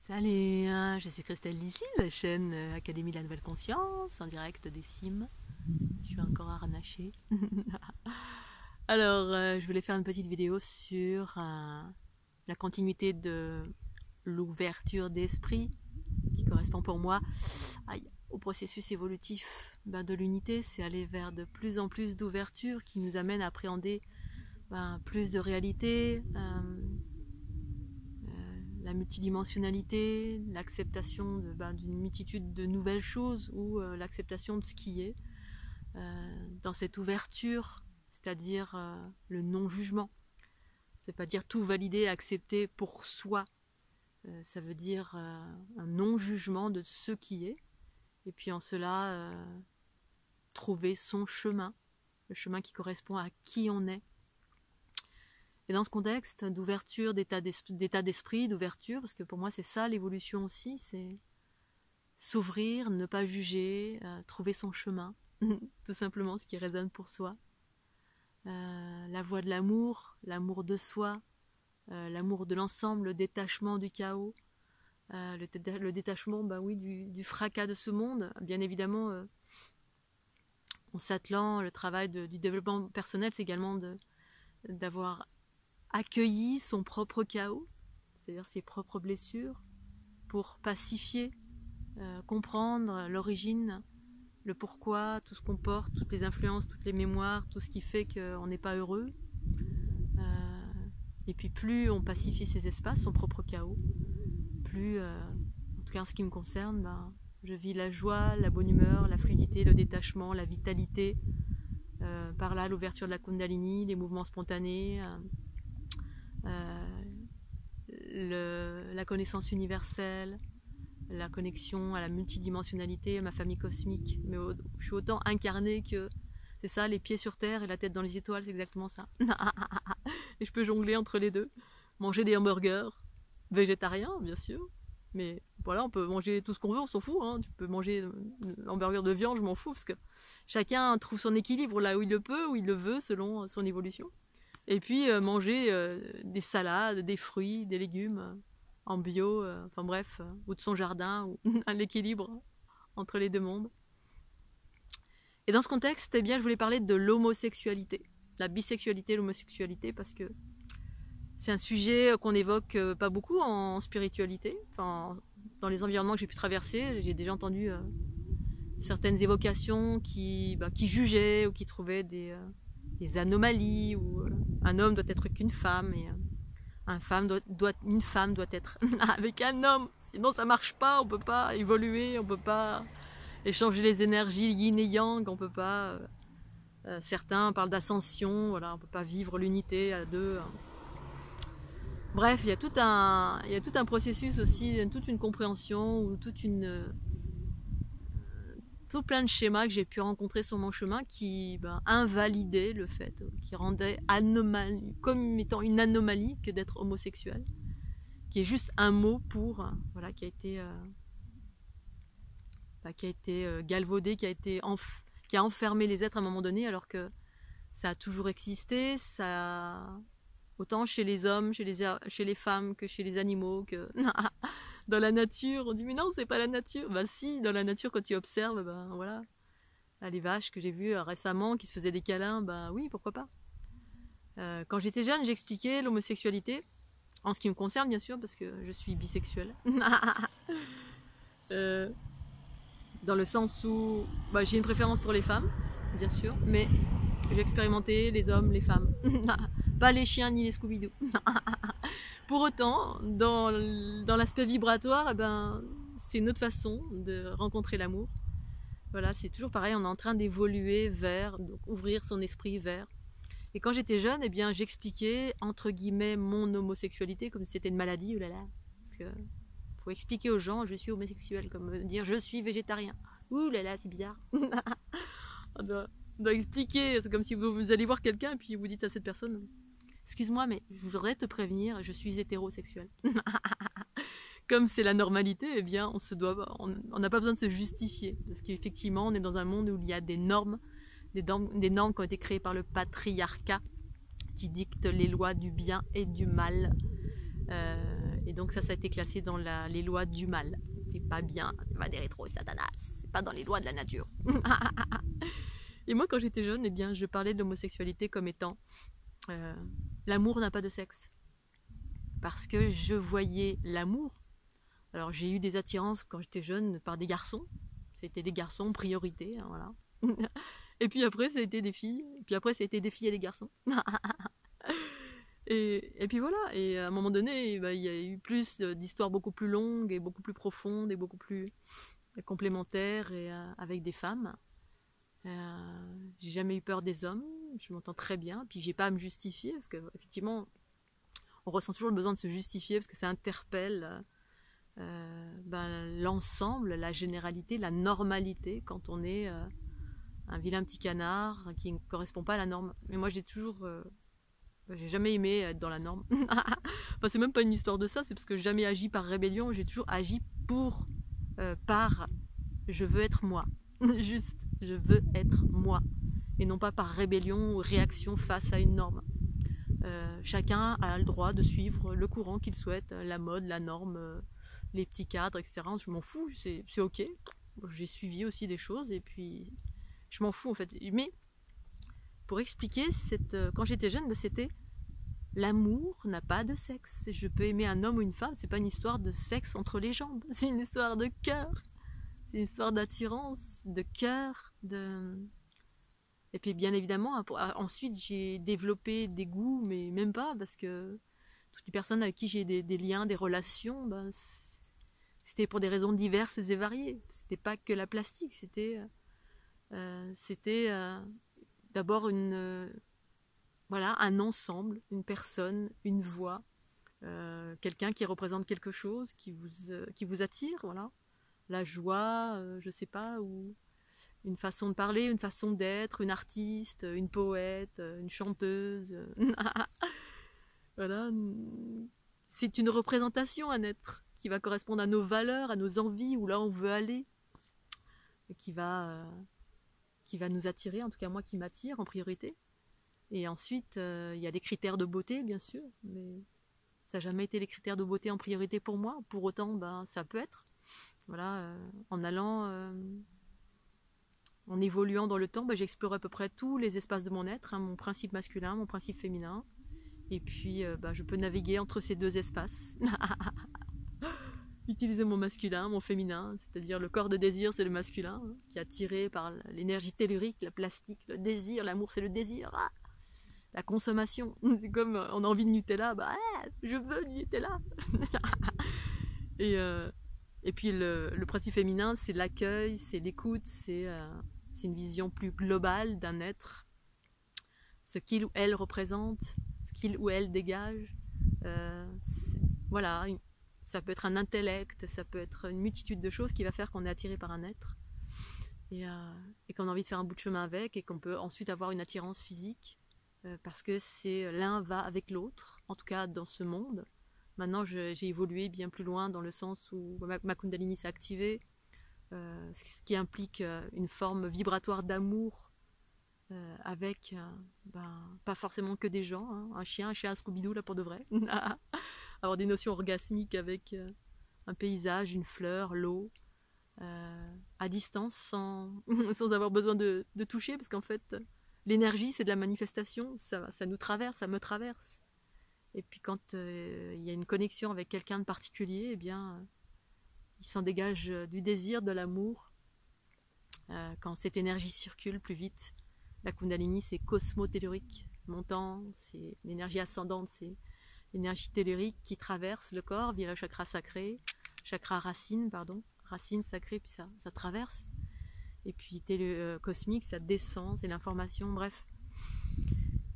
Salut, je suis Christelle d'ici, de la chaîne Académie de la Nouvelle Conscience, en direct des Cimes. Je suis encore harnachée. Alors, je voulais faire une petite vidéo sur la continuité de l'ouverture d'esprit, qui correspond pour moi au processus évolutif de l'unité. C'est aller vers de plus en plus d'ouverture qui nous amène à appréhender plus de réalité, la multidimensionnalité, l'acceptation d'une multitude de nouvelles choses ou l'acceptation de ce qui est dans cette ouverture, c'est-à-dire le non-jugement. C'est pas dire tout valider, accepter pour soi. Ça veut dire un non-jugement de ce qui est, et puis en cela trouver son chemin, le chemin qui correspond à qui on est. Et dans ce contexte d'ouverture, d'état d'esprit, d'ouverture, parce que pour moi c'est ça l'évolution aussi, c'est s'ouvrir, ne pas juger, trouver son chemin, tout simplement ce qui résonne pour soi. La voie de l'amour, l'amour de soi, l'amour de l'ensemble, le détachement du chaos, le détachement du fracas de ce monde. Bien évidemment, en s'attelant, le travail du développement personnel, c'est également d'avoir accueilli son propre chaos, c'est-à-dire ses propres blessures, pour pacifier, comprendre l'origine, le pourquoi, tout ce qu'on porte, toutes les influences, toutes les mémoires, tout ce qui fait qu'on n'est pas heureux. Et puis plus on pacifie ces espaces, son propre chaos, plus, en tout cas en ce qui me concerne, je vis la joie, la bonne humeur, la fluidité, le détachement, la vitalité, par là l'ouverture de la Kundalini, les mouvements spontanés, la connaissance universelle, la connexion à la multidimensionnalité, à ma famille cosmique. Mais je suis autant incarnée que c'est ça, les pieds sur terre et la tête dans les étoiles, c'est exactement ça. Et je peux jongler entre les deux, manger des hamburgers végétariens bien sûr, mais voilà, on peut manger tout ce qu'on veut, on s'en fout, hein. Tu peux manger hamburger de viande, je m'en fous, parce que chacun trouve son équilibre là où il le peut, où il le veut, selon son évolution. Et puis manger des salades, des fruits, des légumes en bio, enfin bref, ou de son jardin, ou l'équilibre entre les deux mondes. Et dans ce contexte, eh bien, je voulais parler de l'homosexualité, la bisexualité, l'homosexualité, parce que c'est un sujet qu'on évoque pas beaucoup en spiritualité. Enfin, dans les environnements que j'ai pu traverser, j'ai déjà entendu certaines évocations qui jugeaient ou qui trouvaient des anomalies, où un homme doit être qu'une femme, et une femme doit être avec un homme, sinon ça marche pas, on peut pas évoluer, on peut pas échanger les énergies yin et yang, on peut pas, certains parlent d'ascension, voilà, on peut pas vivre l'unité à deux. Bref, il y a tout un processus aussi, toute une compréhension, ou tout plein de schémas que j'ai pu rencontrer sur mon chemin qui invalidaient le fait, qui rendaient comme étant une anomalie que d'être homosexuel, qui est juste un mot pour, qui a été galvaudé, qui a enfermé les êtres à un moment donné, alors que ça a toujours existé, autant chez les hommes, chez les femmes, que chez les animaux, que dans la nature. On dit mais non, c'est pas la nature. Si, dans la nature, quand tu observes, voilà, les vaches que j'ai vues récemment qui se faisaient des câlins, oui, pourquoi pas. Quand j'étais jeune, j'expliquais l'homosexualité, en ce qui me concerne bien sûr, parce que je suis bisexuelle. Dans le sens où j'ai une préférence pour les femmes, bien sûr, mais j'ai expérimenté les hommes, les femmes. Pas les chiens ni les Scooby-Doo. Pour autant, dans l'aspect vibratoire, c'est une autre façon de rencontrer l'amour. Voilà, c'est toujours pareil, on est en train d'évoluer vers, donc ouvrir son esprit vers. Et quand j'étais jeune, j'expliquais, entre guillemets, mon homosexualité comme si c'était une maladie, oulala. Parce que faut expliquer aux gens, je suis homosexuel, comme dire je suis végétarien. Oulala, c'est bizarre. On doit expliquer, c'est comme si vous allez voir quelqu'un et puis vous dites à cette personne, excuse-moi, mais je voudrais te prévenir, je suis hétérosexuel. Comme c'est la normalité, on n'a pas besoin de se justifier, parce qu'effectivement, on est dans un monde où il y a des normes qui ont été créées par le patriarcat, qui dictent les lois du bien et du mal. Et donc ça a été classé dans les lois du mal. C'est pas bien, va des rétro Satanas, c'est pas dans les lois de la nature. Et moi, quand j'étais jeune, eh bien, je parlais de l'homosexualité comme étant l'amour n'a pas de sexe. Parce que je voyais l'amour. Alors, j'ai eu des attirances quand j'étais jeune par des garçons. C'était des garçons en priorité, hein, voilà. Et puis après, ça a été des filles. Et puis après, ça a été des filles et des garçons. Et puis voilà. Et à un moment donné, il y a eu plus d'histoires beaucoup plus longues et beaucoup plus profondes et beaucoup plus complémentaires et avec des femmes. J'ai jamais eu peur des hommes. Je m'entends très bien. Puis j'ai pas à me justifier parce que effectivement, on ressent toujours le besoin de se justifier parce que ça interpelle l'ensemble, la généralité, la normalité quand on est un vilain petit canard qui ne correspond pas à la norme. Mais moi j'ai jamais aimé être dans la norme. Enfin, c'est même pas une histoire de ça, c'est parce que j'ai jamais agi par rébellion, j'ai toujours agi par je veux être moi. Juste, je veux être moi. Et non pas par rébellion ou réaction face à une norme. Chacun a le droit de suivre le courant qu'il souhaite, la mode, la norme, les petits cadres, etc. Je m'en fous, c'est ok. J'ai suivi aussi des choses et puis je m'en fous en fait. Mais pour expliquer, quand j'étais jeune, c'était l'amour n'a pas de sexe. Je peux aimer un homme ou une femme, c'est pas une histoire de sexe entre les jambes, c'est une histoire de cœur. C'est une histoire d'attirance, de cœur, Et puis bien évidemment, ensuite j'ai développé des goûts, mais même pas, parce que toutes les personnes avec qui j'ai des liens, des relations, c'était pour des raisons diverses et variées. C'était pas que la plastique, c'était d'abord un ensemble, une personne, une voix, quelqu'un qui représente quelque chose, qui vous attire, voilà. La joie, je sais pas, ou une façon de parler, une façon d'être, une artiste, une poète, une chanteuse. Voilà. C'est une représentation, un être qui va correspondre à nos valeurs, à nos envies, où là on veut aller, qui va nous attirer, en tout cas moi qui m'attire en priorité. Et ensuite, il y a les critères de beauté, bien sûr, mais ça n'a jamais été les critères de beauté en priorité pour moi. Pour autant, ça peut être. Voilà, en évoluant dans le temps, j'explore à peu près tous les espaces de mon être, mon principe masculin, mon principe féminin. Et puis, je peux naviguer entre ces deux espaces. Utiliser mon masculin, mon féminin, c'est-à-dire le corps de désir, c'est le masculin, qui est attiré par l'énergie tellurique, la plastique, le désir, l'amour, c'est le désir. La consommation, c'est comme on a envie de Nutella, je veux du Nutella. Et puis le principe féminin, c'est l'accueil, c'est l'écoute, c'est une vision plus globale d'un être, ce qu'il ou elle représente, ce qu'il ou elle dégage. Voilà, ça peut être un intellect, ça peut être une multitude de choses qui va faire qu'on est attiré par un être et qu'on a envie de faire un bout de chemin avec et qu'on peut ensuite avoir une attirance physique parce que l'un va avec l'autre, en tout cas dans ce monde. Maintenant, j'ai évolué bien plus loin dans le sens où ma Kundalini s'est activée, ce qui implique une forme vibratoire d'amour avec, pas forcément que des gens, un chien Scooby-Doo là pour de vrai, avoir des notions orgasmiques avec un paysage, une fleur, l'eau, à distance, sans avoir besoin de toucher, parce qu'en fait, l'énergie c'est de la manifestation, ça nous traverse, ça me traverse. Et puis quand il y a une connexion avec quelqu'un de particulier, eh bien, il s'en dégage du désir, de l'amour. Quand cette énergie circule plus vite, la Kundalini c'est cosmo-tellurique, montant, c'est l'énergie ascendante, c'est l'énergie tellurique qui traverse le corps via le chakra sacré, chakra racine sacré, puis ça traverse. Et puis cosmique, ça descend, c'est l'information, bref.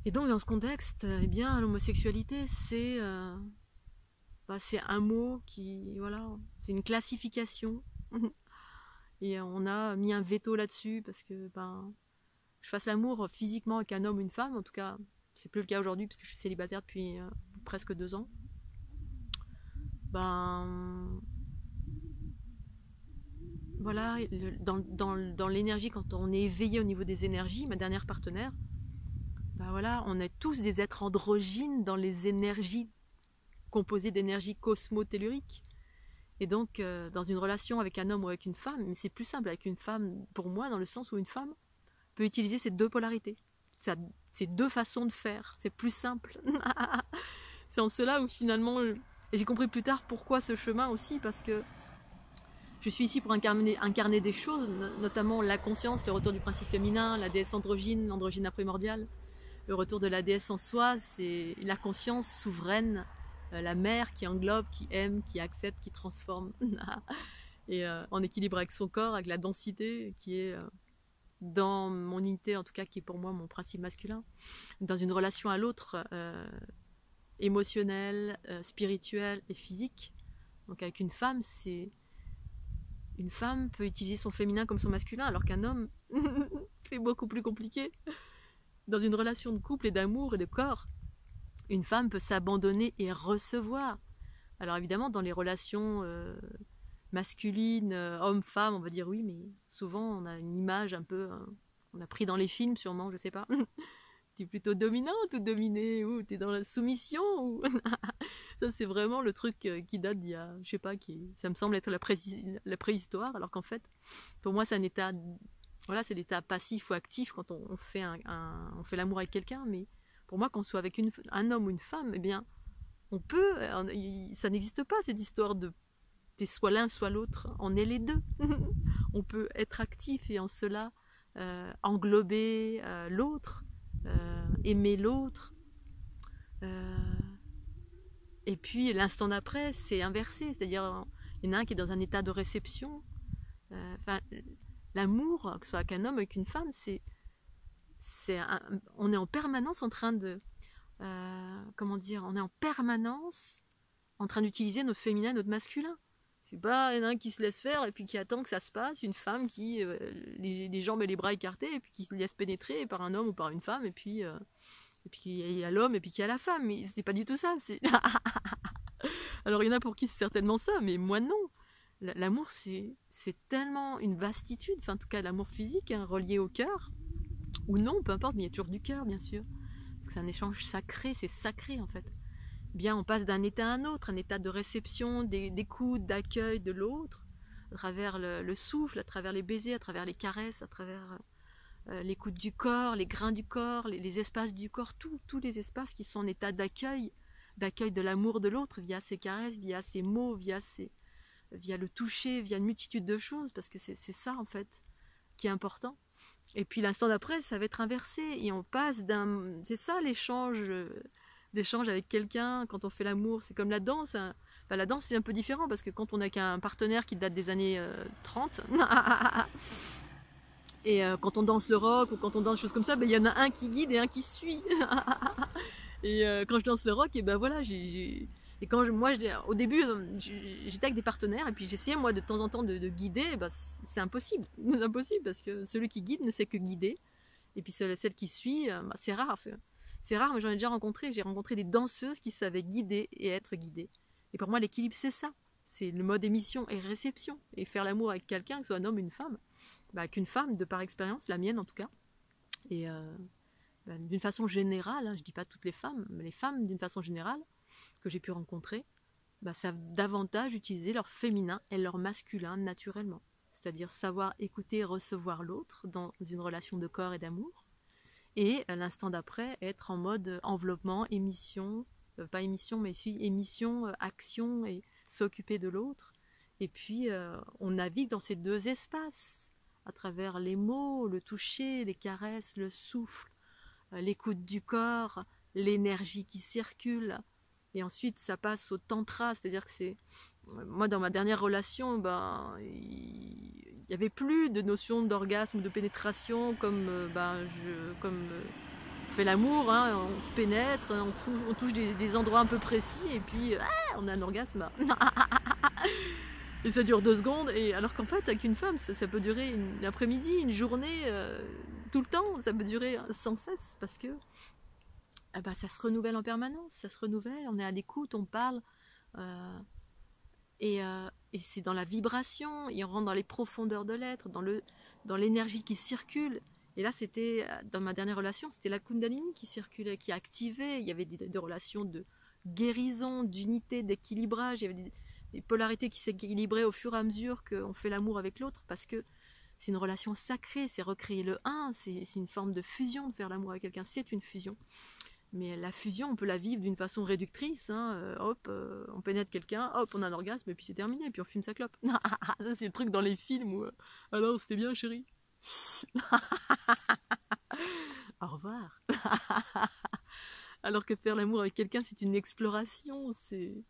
Et donc dans ce contexte, eh bien l'homosexualité c'est un mot qui, voilà, c'est une classification. Et on a mis un veto là-dessus parce que je fasse l'amour physiquement avec un homme ou une femme, en tout cas c'est plus le cas aujourd'hui parce que je suis célibataire depuis presque 2 ans. Voilà, dans l'énergie, quand on est éveillé au niveau des énergies, ma dernière partenaire, voilà, on est tous des êtres androgynes dans les énergies composé d'énergie cosmotellurique. Et donc, dans une relation avec un homme ou avec une femme, mais c'est plus simple avec une femme, pour moi, dans le sens où une femme peut utiliser ces deux polarités, ces deux façons de faire, c'est plus simple. C'est en cela où finalement, et j'ai compris plus tard pourquoi ce chemin aussi, parce que je suis ici pour incarner des choses, notamment la conscience, le retour du principe féminin, la déesse androgyne, l'androgyne primordial, le retour de la déesse en soi, c'est la conscience souveraine, la mère qui englobe, qui aime, qui accepte, qui transforme, et en équilibre avec son corps, avec la densité qui est dans mon unité, en tout cas qui est pour moi mon principe masculin, dans une relation à l'autre, émotionnelle, spirituelle et physique. Donc avec une femme, une femme peut utiliser son féminin comme son masculin, alors qu'un homme, c'est beaucoup plus compliqué. Dans une relation de couple et d'amour et de corps, une femme peut s'abandonner et recevoir. Alors évidemment, dans les relations masculines, homme-femme, on va dire oui, mais souvent on a une image un peu, on a pris dans les films sûrement, je sais pas. T'es plutôt dominante ou dominée, ou t'es dans la soumission, ou... Ça c'est vraiment le truc qui date d'il y a, je sais pas, ça me semble être la préhistoire, alors qu'en fait, pour moi c'est un état, voilà, c'est l'état passif ou actif quand on fait on fait l'amour avec quelqu'un, mais pour moi, qu'on soit avec un homme ou une femme, eh bien, on peut, ça n'existe pas cette histoire de t'es soit l'un, soit l'autre, on est les deux. On peut être actif et en cela englober l'autre, aimer l'autre. Et puis l'instant d'après, c'est inversé, c'est-à-dire il y en a un qui est dans un état de réception. L'amour, que ce soit avec un homme ou avec une femme, on est en permanence en train de, comment dire, on est en permanence en train d'utiliser notre féminin, notre masculin. C'est pas un qui se laisse faire et puis qui attend que ça se passe, une femme qui les jambes et les bras écartés et puis qui se laisse pénétrer par un homme ou par une femme et puis il y a l'homme et puis il y a la femme. Mais c'est pas du tout ça. Alors il y en a pour qui c'est certainement ça, mais moi non. L'amour c'est tellement une vastitude, enfin en tout cas l'amour physique, hein, relié au cœur, ou non, peu importe, mais il y a toujours du cœur bien sûr. Parce que c'est un échange sacré, c'est sacré en fait. Bien, on passe d'un état à un autre, un état de réception, d'écoute, d'accueil de l'autre, à travers le souffle, à travers les baisers, à travers les caresses, à travers l'écoute du corps, les grains du corps, les espaces du corps, tous les espaces qui sont en état d'accueil de l'amour de l'autre, via ses caresses, via ses mots, via le toucher, via une multitude de choses, parce que c'est ça en fait qui est important. Et puis l'instant d'après, ça va être inversé, et on passe c'est ça l'échange avec quelqu'un, quand on fait l'amour, c'est comme la danse. Hein. Enfin, la danse, c'est un peu différent, parce que quand on n'a qu'un partenaire qui date des années 30, et quand on danse le rock, ou quand on danse des choses comme ça, ben, y en a un qui guide et un qui suit. Et quand je danse le rock, et ben voilà, et quand au début, j'étais avec des partenaires, et puis j'essayais, moi, de temps en temps, de guider, et ben, c'est impossible. C'est impossible, parce que celui qui guide ne sait que guider, et puis celle qui suit, ben, c'est rare, c'est rare, mais j'en ai déjà rencontré. J'ai rencontré des danseuses qui savaient guider et être guidées. Et pour moi, l'équilibre, c'est ça. C'est le mode émission et réception. Et faire l'amour avec quelqu'un, que ce soit un homme ou une femme, bah, avec une femme, de par expérience, la mienne en tout cas. Et d'une façon générale, hein, je ne dis pas toutes les femmes, mais les femmes d'une façon générale que j'ai pu rencontrer, bah, savent davantage utiliser leur féminin et leur masculin naturellement. C'est-à-dire savoir écouter et recevoir l'autre dans une relation de corps et d'amour. Et à l'instant d'après, être en mode enveloppement, émission, pas émission, mais émission, action, et s'occuper de l'autre. Et puis, on navigue dans ces deux espaces, à travers les mots, le toucher, les caresses, le souffle, l'écoute du corps, l'énergie qui circule. Et ensuite, ça passe au tantra, c'est-à-dire que c'est... Moi, dans ma dernière relation, ben, il n'y avait plus de notion d'orgasme ou de pénétration comme on fait l'amour, hein, on se pénètre, on touche des endroits un peu précis et puis on a un orgasme. Et ça dure 2 secondes, et alors qu'en fait, avec une femme, ça peut durer une après-midi, une journée, tout le temps, ça peut durer sans cesse, parce que ça se renouvelle en permanence, ça se renouvelle, on est à l'écoute, on parle... Et c'est dans la vibration, et on rentre dans les profondeurs de l'être, dans l'énergie qui circule. Et là, c'était, dans ma dernière relation, c'était la Kundalini qui circulait, qui activait. Il y avait des relations de guérison, d'unité, d'équilibrage. Il y avait des polarités qui s'équilibraient au fur et à mesure qu'on fait l'amour avec l'autre, parce que c'est une relation sacrée, c'est recréer le un, c'est une forme de fusion, de faire l'amour avec quelqu'un, c'est une fusion. Mais la fusion, on peut la vivre d'une façon réductrice, hein, on pénètre quelqu'un, hop, on a un orgasme, et puis c'est terminé, et puis on fume sa clope. Ça, c'est le truc dans les films où, alors, c'était bien, chérie. Au revoir. Alors que faire l'amour avec quelqu'un, c'est une exploration, c'est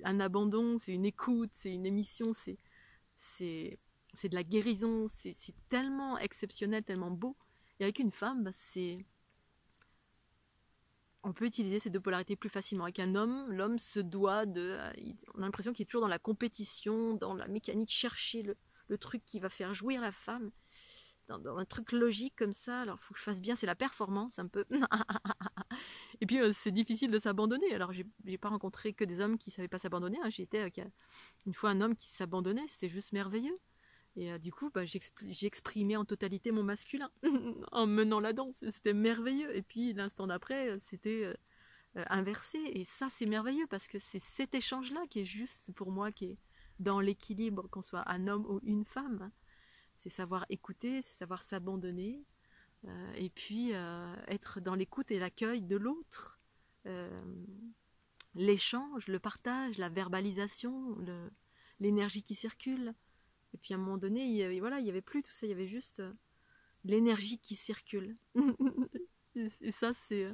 un abandon, c'est une écoute, c'est une émission, c'est de la guérison, c'est tellement exceptionnel, tellement beau. Et avec une femme, bah, on peut utiliser ces deux polarités plus facilement. Avec un homme, l'homme se doit de... on a l'impression qu'il est toujours dans la compétition, dans la mécanique, chercher le truc qui va faire jouir la femme, dans un truc logique comme ça. Alors, il faut que je fasse bien, c'est la performance un peu. Et puis, c'est difficile de s'abandonner. Alors, j'ai pas rencontré que des hommes qui savaient pas s'abandonner. Hein. J'ai été avec une fois un homme qui s'abandonnait, c'était juste merveilleux. Et du coup, bah, j'ai exprimé en totalité mon masculin en menant la danse. C'était merveilleux. Et puis l'instant d'après, c'était inversé. Et ça, c'est merveilleux parce que c'est cet échange-là qui est juste pour moi, qui est dans l'équilibre, qu'on soit un homme ou une femme. C'est savoir écouter, c'est savoir s'abandonner. Et puis être dans l'écoute et l'accueil de l'autre. L'échange, le partage, la verbalisation, l'énergie qui circule. Et puis à un moment donné, il y avait plus tout ça, il y avait juste l'énergie qui circule. Et ça, c'est...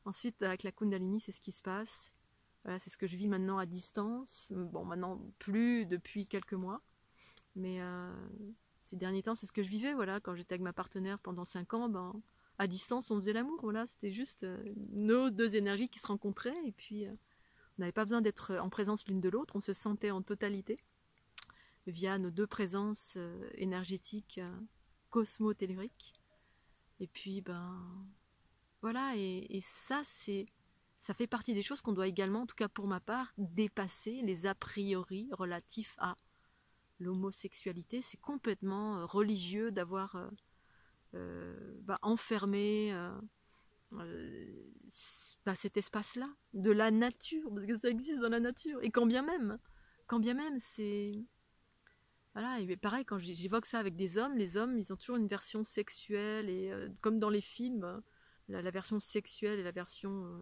ensuite, avec la Kundalini, c'est ce qui se passe. Voilà, c'est ce que je vis maintenant à distance. Bon, maintenant, plus depuis quelques mois. Mais ces derniers temps, c'est ce que je vivais. Voilà, quand j'étais avec ma partenaire pendant 5 ans, ben, à distance, on faisait l'amour. Voilà, c'était juste nos deux énergies qui se rencontraient. Et puis, on n'avait pas besoin d'être en présence l'une de l'autre. On se sentait en totalité via nos deux présences énergétiques cosmo-telluriques. Et puis, ben, voilà, et ça, ça fait partie des choses qu'on doit également, en tout cas pour ma part, dépasser les a priori relatifs à l'homosexualité. C'est complètement religieux d'avoir enfermé cet espace-là, de la nature, parce que ça existe dans la nature. Et quand bien même, c'est... Voilà, et pareil, quand j'évoque ça avec des hommes, les hommes, ils ont toujours une version sexuelle, et comme dans les films, la version sexuelle et la version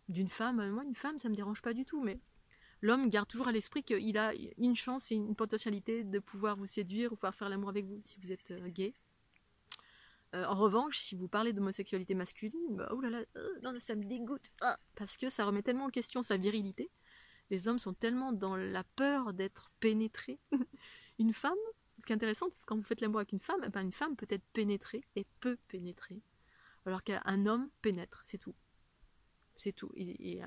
d'une femme. Moi, une femme, ça me dérange pas du tout, mais l'homme garde toujours à l'esprit qu'il a une chance et une potentialité de pouvoir vous séduire ou pouvoir faire l'amour avec vous si vous êtes gay. En revanche, si vous parlez d'homosexualité masculine, bah, oh là là, non, ça me dégoûte, parce que ça remet tellement en question sa virilité. Les hommes sont tellement dans la peur d'être pénétrés. Une femme, ce qui est intéressant, quand vous faites l'amour avec une femme, une femme peut être pénétrée et peut pénétrer, alors qu'un homme pénètre, c'est tout. C'est tout. Et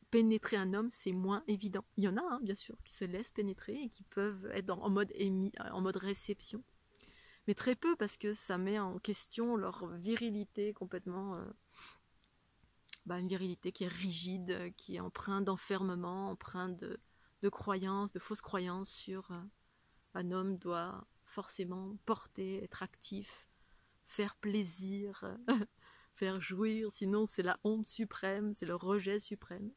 pénétrer un homme, c'est moins évident. Il y en a, hein, bien sûr, qui se laissent pénétrer et qui peuvent être en mode réception. Mais très peu, parce que ça met en question leur virilité complètement... une virilité qui est rigide, qui est empreinte d'enfermement, empreinte de croyances, de fausses croyances sur... un homme doit forcément porter, être actif, faire plaisir, faire jouir, sinon c'est la honte suprême, c'est le rejet suprême.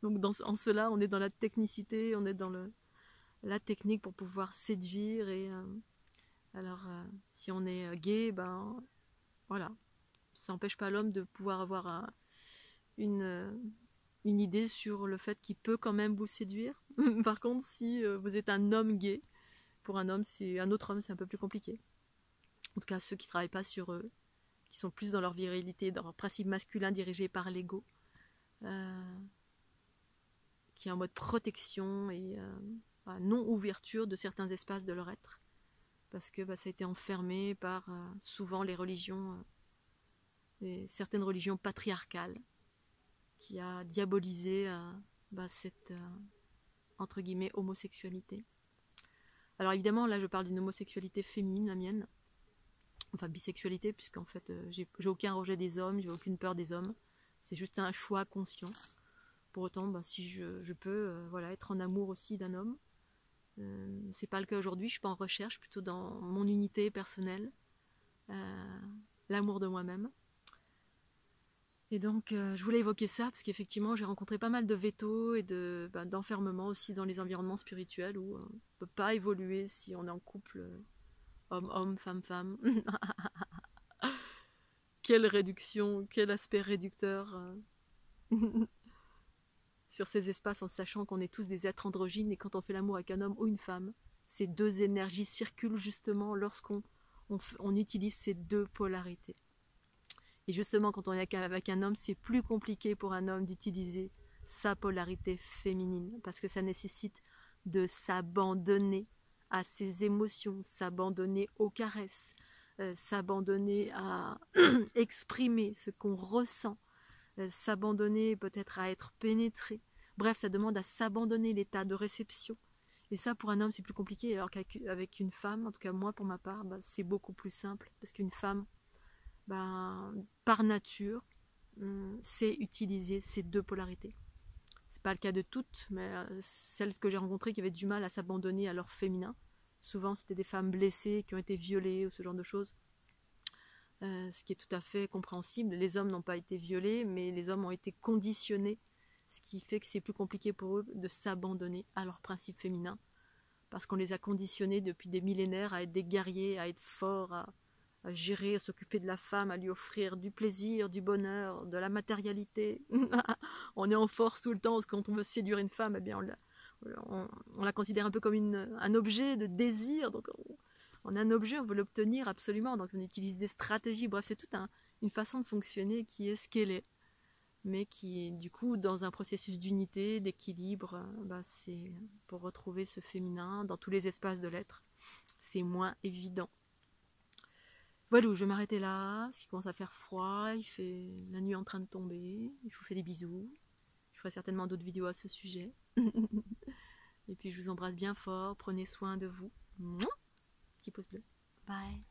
Donc en cela, on est dans la technicité, on est dans la technique pour pouvoir séduire. Et alors, si on est gay, voilà, ça n'empêche pas l'homme de pouvoir avoir une idée sur le fait qu'il peut quand même vous séduire. Par contre, si vous êtes un homme gay, pour un homme, un autre homme, c'est un peu plus compliqué. En tout cas, ceux qui ne travaillent pas sur eux, qui sont plus dans leur virilité, dans leur principe masculin dirigé par l'ego, qui est en mode protection et non-ouverture de certains espaces de leur être, parce que ça a été enfermé par souvent les religions, certaines religions patriarcales, qui a diabolisé cette entre guillemets homosexualité. Alors évidemment, là je parle d'une homosexualité féminine, la mienne, enfin bisexualité, puisqu'en fait j'ai aucun rejet des hommes, j'ai aucune peur des hommes, c'est juste un choix conscient. Pour autant, si je peux être en amour aussi d'un homme, c'est pas le cas aujourd'hui, je suis pas en recherche, plutôt dans mon unité personnelle, l'amour de moi-même. Et donc, je voulais évoquer ça parce qu'effectivement, j'ai rencontré pas mal de vétos et d'enfermement aussi dans les environnements spirituels où on ne peut pas évoluer si on est en couple homme-homme, femme-femme. Quelle réduction, quel aspect réducteur sur ces espaces en sachant qu'on est tous des êtres androgynes et quand on fait l'amour avec un homme ou une femme, ces deux énergies circulent justement lorsqu'on utilise ces deux polarités. Et justement, quand on est avec un homme, c'est plus compliqué pour un homme d'utiliser sa polarité féminine parce que ça nécessite de s'abandonner à ses émotions, s'abandonner aux caresses, s'abandonner à exprimer ce qu'on ressent, s'abandonner peut-être à être pénétré. Bref, ça demande à s'abandonner l'état de réception. Et ça, pour un homme, c'est plus compliqué, alors qu'avec une femme, en tout cas moi, pour ma part, c'est beaucoup plus simple. Parce qu'une femme, par nature, sait utiliser ces deux polarités. C'est pas le cas de toutes, mais celles que j'ai rencontrées qui avaient du mal à s'abandonner à leur féminin. Souvent, c'était des femmes blessées qui ont été violées ou ce genre de choses. Ce qui est tout à fait compréhensible. Les hommes n'ont pas été violés, mais les hommes ont été conditionnés, ce qui fait que c'est plus compliqué pour eux de s'abandonner à leur principe féminin, parce qu'on les a conditionnés depuis des millénaires à être des guerriers, à être forts, à gérer, à s'occuper de la femme, à lui offrir du plaisir, du bonheur, de la matérialité. On est en force tout le temps, parce que quand on veut séduire une femme, eh bien on la considère un peu comme un objet de désir, donc on a un objet, on veut l'obtenir absolument, donc on utilise des stratégies, bref, c'est toute une façon de fonctionner qui est ce qu'elle est, mais qui est du coup dans un processus d'unité, d'équilibre, c'est pour retrouver ce féminin dans tous les espaces de l'être, c'est moins évident. Voilà, je vais m'arrêter là, parce qu'il commence à faire froid, la nuit est en train de tomber, je vous fais des bisous, je ferai certainement d'autres vidéos à ce sujet. Et puis je vous embrasse bien fort, prenez soin de vous. Petit pouce bleu. Bye.